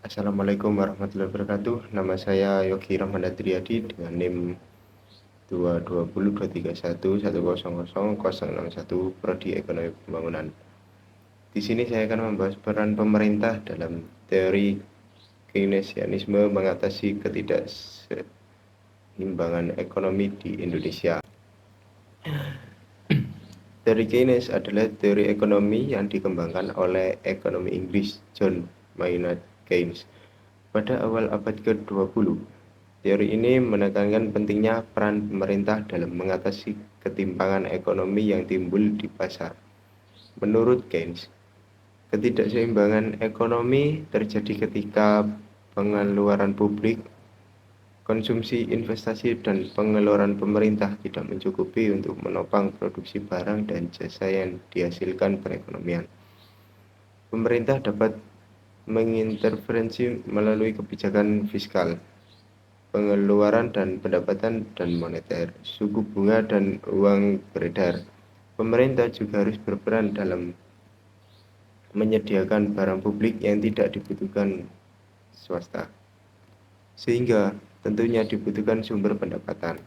Assalamualaikum warahmatullahi wabarakatuh. Nama saya Yogi Rahman Adriyadi dengan NIM 2202311100061 Prodi Ekonomi Pembangunan. Di sini saya akan membahas peran pemerintah dalam teori Keynesianisme mengatasi ketidakseimbangan ekonomi di Indonesia. Teori Keynes adalah teori ekonomi yang dikembangkan oleh ekonomi Inggris John Maynard Keynes pada awal abad ke-20. Teori ini menekankan pentingnya peran pemerintah dalam mengatasi ketimpangan ekonomi yang timbul di pasar. Menurut Keynes, ketidakseimbangan ekonomi terjadi ketika pengeluaran publik, konsumsi, investasi, dan pengeluaran pemerintah tidak mencukupi untuk menopang produksi barang dan jasa yang dihasilkan perekonomian. Pemerintah dapat mengintervensi melalui kebijakan fiskal, pengeluaran dan pendapatan dan moneter, suku bunga dan uang beredar. Pemerintah juga harus berperan dalam menyediakan barang publik yang tidak dibutuhkan swasta, sehingga tentunya dibutuhkan sumber pendapatan.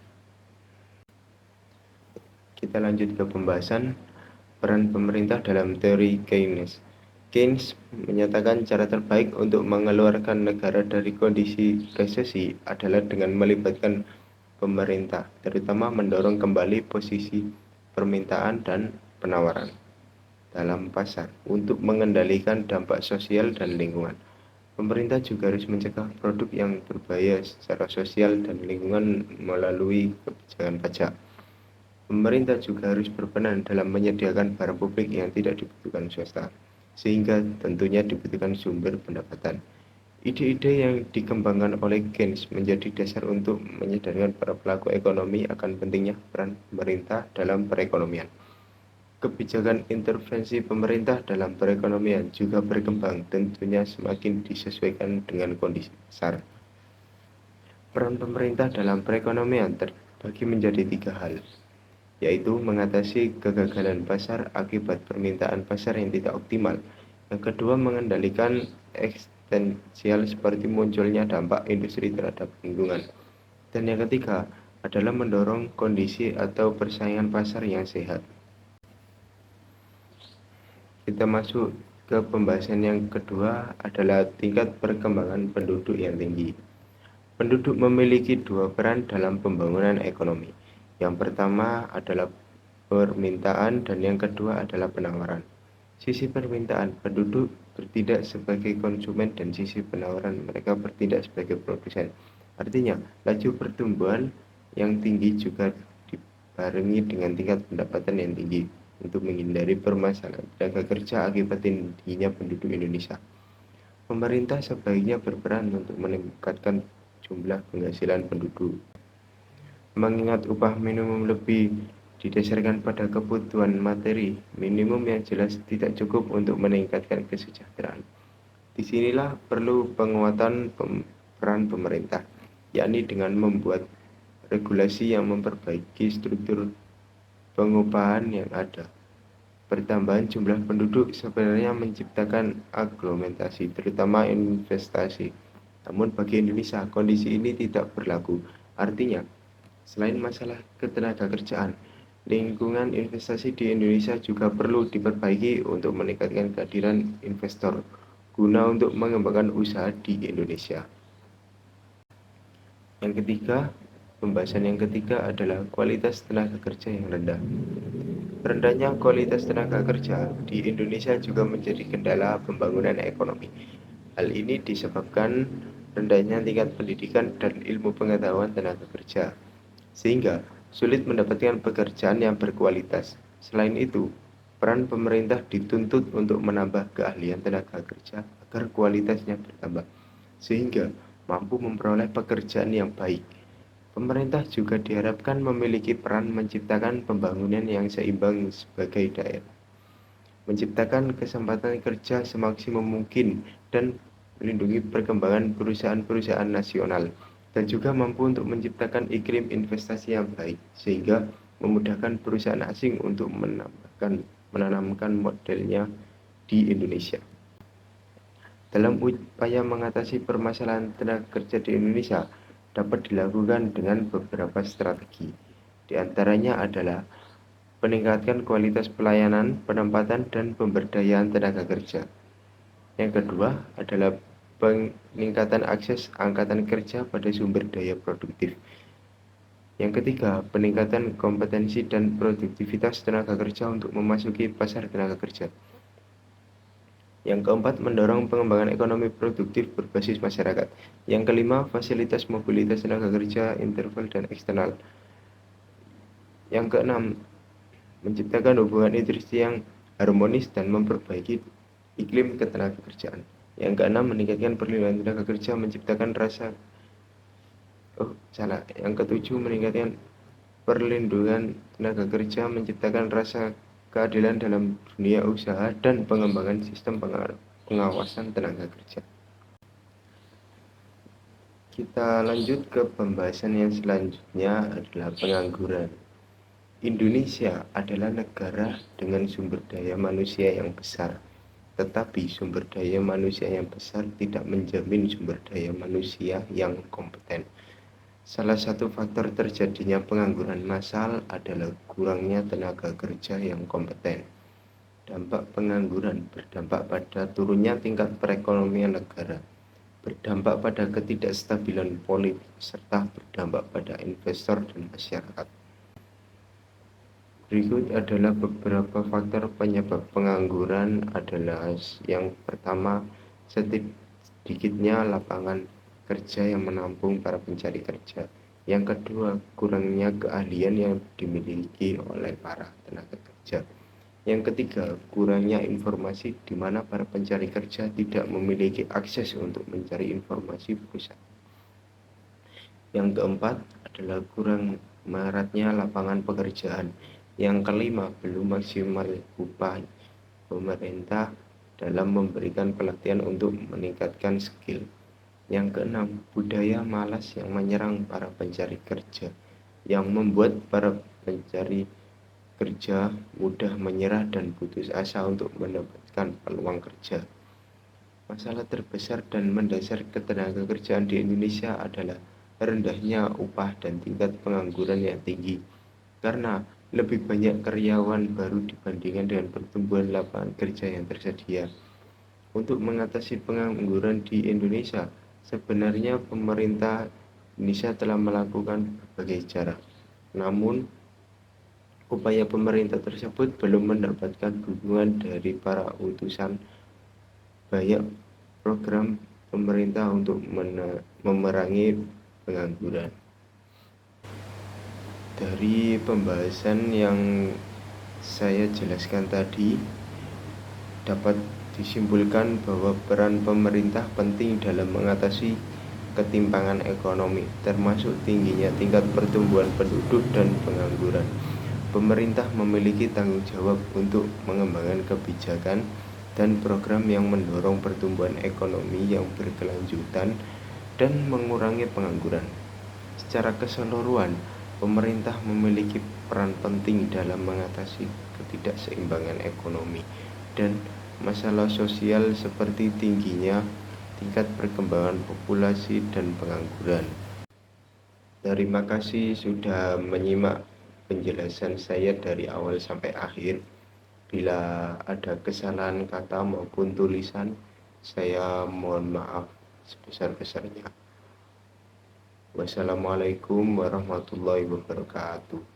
Kita lanjut ke pembahasan peran pemerintah dalam teori Keynes. Keynes menyatakan cara terbaik untuk mengeluarkan negara dari kondisi resesi adalah dengan melibatkan pemerintah, terutama mendorong kembali posisi permintaan dan penawaran dalam pasar untuk mengendalikan dampak sosial dan lingkungan. Pemerintah juga harus mencegah produk yang berbahaya secara sosial dan lingkungan melalui kebijakan pajak. Pemerintah juga harus berperan dalam menyediakan barang publik yang tidak dibutuhkan swasta, sehingga tentunya dibutuhkan sumber pendapatan. Ide-ide yang dikembangkan oleh Keynes menjadi dasar untuk menyadarkan para pelaku ekonomi akan pentingnya peran pemerintah dalam perekonomian. Kebijakan intervensi pemerintah dalam perekonomian juga berkembang, tentunya semakin disesuaikan dengan kondisi pasar. Peran pemerintah dalam perekonomian terbagi menjadi 3 hal, yaitu mengatasi kegagalan pasar akibat permintaan pasar yang tidak optimal. Yang kedua, mengendalikan eksistensial seperti munculnya dampak industri terhadap lingkungan. Dan yang ketiga adalah mendorong kondisi atau persaingan pasar yang sehat. Kita masuk ke pembahasan yang kedua adalah tingkat perkembangan penduduk yang tinggi. Penduduk memiliki dua peran dalam pembangunan ekonomi. Yang pertama adalah permintaan dan yang kedua adalah penawaran. Sisi permintaan, penduduk bertindak sebagai konsumen dan sisi penawaran, mereka bertindak sebagai produsen. Artinya, laju pertumbuhan yang tinggi juga dibarengi dengan tingkat pendapatan yang tinggi untuk menghindari permasalahan tenaga kerja akibat tingginya penduduk Indonesia. Pemerintah sebaiknya berperan untuk meningkatkan jumlah penghasilan penduduk. Mengingat upah minimum lebih didasarkan pada kebutuhan materi minimum yang jelas tidak cukup untuk meningkatkan kesejahteraan. Disinilah perlu penguatan peran pemerintah, yakni dengan membuat regulasi yang memperbaiki struktur pengupahan yang ada. Pertambahan jumlah penduduk sebenarnya menciptakan aglomerasi, terutama investasi. Namun bagi Indonesia, kondisi ini tidak berlaku. Artinya, selain masalah ketenaga kerjaan, lingkungan investasi di Indonesia juga perlu diperbaiki untuk meningkatkan kehadiran investor guna untuk mengembangkan usaha di Indonesia. Pembahasan yang ketiga adalah kualitas tenaga kerja yang rendah. Rendahnya kualitas tenaga kerja di Indonesia juga menjadi kendala pembangunan ekonomi. Hal ini disebabkan rendahnya tingkat pendidikan dan ilmu pengetahuan tenaga kerja, sehingga sulit mendapatkan pekerjaan yang berkualitas. Selain itu, peran pemerintah dituntut untuk menambah keahlian tenaga kerja agar kualitasnya bertambah, sehingga mampu memperoleh pekerjaan yang baik. Pemerintah juga diharapkan memiliki peran menciptakan pembangunan yang seimbang sebagai daerah, menciptakan kesempatan kerja semaksimum mungkin, dan melindungi perkembangan perusahaan-perusahaan nasional, dan juga mampu untuk menciptakan iklim investasi yang baik, sehingga memudahkan perusahaan asing untuk menanamkan modelnya di Indonesia. Dalam upaya mengatasi permasalahan tenaga kerja di Indonesia dapat dilakukan dengan beberapa strategi. Di antaranya adalah meningkatkan kualitas pelayanan, penempatan, dan pemberdayaan tenaga kerja. Yang kedua adalah peningkatan akses angkatan kerja pada sumber daya produktif. Yang ketiga, peningkatan kompetensi dan produktivitas tenaga kerja untuk memasuki pasar tenaga kerja. Yang keempat, mendorong pengembangan ekonomi produktif berbasis masyarakat. Yang kelima, fasilitas mobilitas tenaga kerja internal dan eksternal. Yang keenam, menciptakan hubungan industri yang harmonis dan memperbaiki iklim ketenagakerjaan. Yang keenam, meningkatkan perlindungan tenaga kerja, menciptakan Yang ketujuh, meningkatkan perlindungan tenaga kerja, menciptakan rasa keadilan dalam dunia usaha, dan pengembangan sistem pengawasan tenaga kerja. Kita lanjut ke pembahasan yang selanjutnya adalah pengangguran. Indonesia adalah negara dengan sumber daya manusia yang besar, tetapi sumber daya manusia yang besar tidak menjamin sumber daya manusia yang kompeten. Salah satu faktor terjadinya pengangguran massal adalah kurangnya tenaga kerja yang kompeten. Dampak pengangguran berdampak pada turunnya tingkat perekonomian negara, berdampak pada ketidakstabilan politik, serta berdampak pada investor dan masyarakat. Berikut adalah beberapa faktor penyebab pengangguran adalah yang pertama, sedikitnya lapangan kerja yang menampung para pencari kerja. Yang kedua, kurangnya keahlian yang dimiliki oleh para tenaga kerja. Yang ketiga, kurangnya informasi di mana para pencari kerja tidak memiliki akses untuk mencari informasi perusahaan. Yang keempat adalah kurang maraknya lapangan pekerjaan. Yang kelima, belum maksimal upaya pemerintah dalam memberikan pelatihan untuk meningkatkan skill. Yang keenam, budaya malas yang menyerang para pencari kerja, yang membuat para pencari kerja mudah menyerah dan putus asa untuk mendapatkan peluang kerja. Masalah terbesar dan mendasar ketenaga kerjaan di Indonesia adalah rendahnya upah dan tingkat pengangguran yang tinggi, karena lebih banyak karyawan baru dibandingkan dengan pertumbuhan lapangan kerja yang tersedia. Untuk mengatasi pengangguran di Indonesia, sebenarnya pemerintah Indonesia telah melakukan berbagai cara. Namun, upaya pemerintah tersebut belum mendapatkan dukungan dari para utusan. Banyak program pemerintah untuk memerangi pengangguran. Dari pembahasan yang saya jelaskan tadi, dapat disimpulkan bahwa peran pemerintah penting dalam mengatasi ketimpangan ekonomi, termasuk tingginya tingkat pertumbuhan penduduk dan pengangguran. Pemerintah memiliki tanggung jawab untuk mengembangkan kebijakan dan program yang mendorong pertumbuhan ekonomi yang berkelanjutan dan mengurangi pengangguran. Secara keseluruhan, pemerintah memiliki peran penting dalam mengatasi ketidakseimbangan ekonomi dan masalah sosial seperti tingginya tingkat perkembangan populasi dan pengangguran. Terima kasih sudah menyimak penjelasan saya dari awal sampai akhir. Bila ada kesalahan kata maupun tulisan, saya mohon maaf sebesar-besarnya. Wassalamualaikum warahmatullahi wabarakatuh.